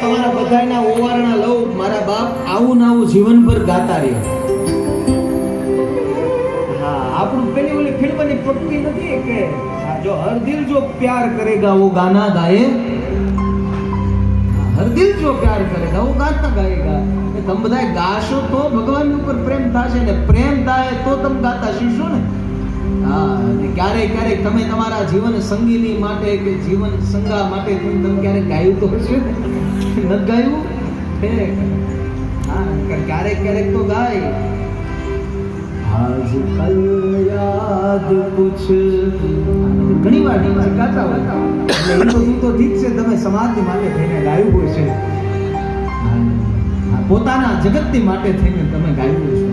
તમારા બધાના ઓવારણા લઉં મારા બાપ આવું ને આવું જીવનભર ગાતા રહ્યો. હા, આપણું પેલી ઓલી ફિલ્મની પક્કી નથી કે જો હર દિલ જો પ્યાર કરેગા वो गाना गाए, હર દિલ જો પ્યાર કરેગા वो गाना गाएगा. તમે બધા ગાશો તો ભગવાન ઉપર પ્રેમ થશે ને પ્રેમ થાય તો તમે ગાતા શીખશો ને. હા, ક્યારેક ક્યારેક તમે તમારા જીવન સંગીની માટે કે જીવન સંગા માટે તમે ક્યારેક ગાયું તો હશે ને, નથી ગાયું? હા, ક્યારેક ક્યારેક તો ગાય. આજકલ યાદ કુછ ઘણી વાર ગાતા હોય એટલે તું તો ઠીક છે, તમે સમાજની માટે થઈને ગાયું હોય છે, પોતાના જગતની માટે થઈને તમે ગાયું છે,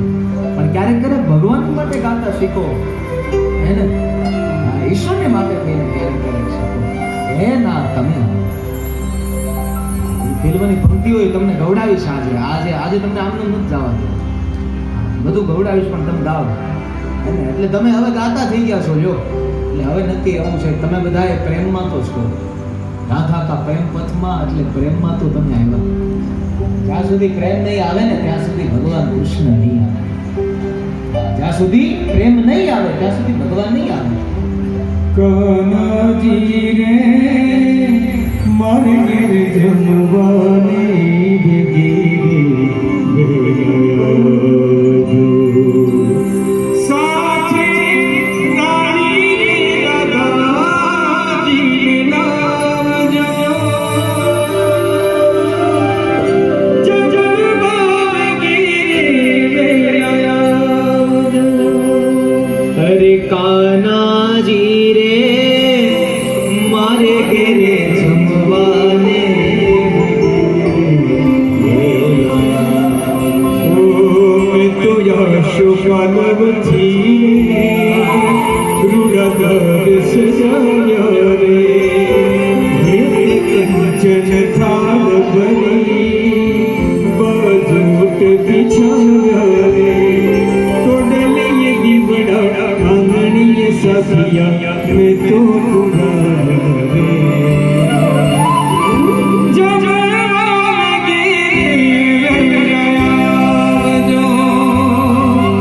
પણ ક્યારેક ક્યારેક ભગવાન માટે ગાતા શીખો હે ને. ઈશ્વરને માટે થઈને ક્યારેક ક્યારેક શીખો હે ના. તમે ફિલ્મની પંક્તિ હોય તમને ગવડાવીશ આજે તમને આમને નથી જવા દે, બધું ગવડાવીશ પણ તમે ગાઓ એટલે તમે હવે ગાતા થઈ ગયા છો. જો એટલે હવે નક્કી એવું છે તમે બધાએ પ્રેમમાં તો છો, ગાથા કા પ્રેમ પથમાં, એટલે પ્રેમમાં તો તમે આવ્યા. જ્યાં સુધી પ્રેમ નહીં આવે ને ત્યાં સુધી ભગવાન કૃષ્ણ નહીં આવે. જ્યાં સુધી પ્રેમ નહીં આવે ત્યાં સુધી ભગવાન નહીં આવે. કાનાજી રે મારે ઘેર જમવાની ભેગી સાથે તારી રે રાધાજી નામ જો અરે કાનાજી રે મારે ઘેરે જમવાને તો યશોકાલવથી રૂડદર સજાયા રે કંચન થાળ ભરી બાજોટ બિછાયા રે તોડલીએ દીવડા આંગણીએ સાથિયા મેં તો પુરા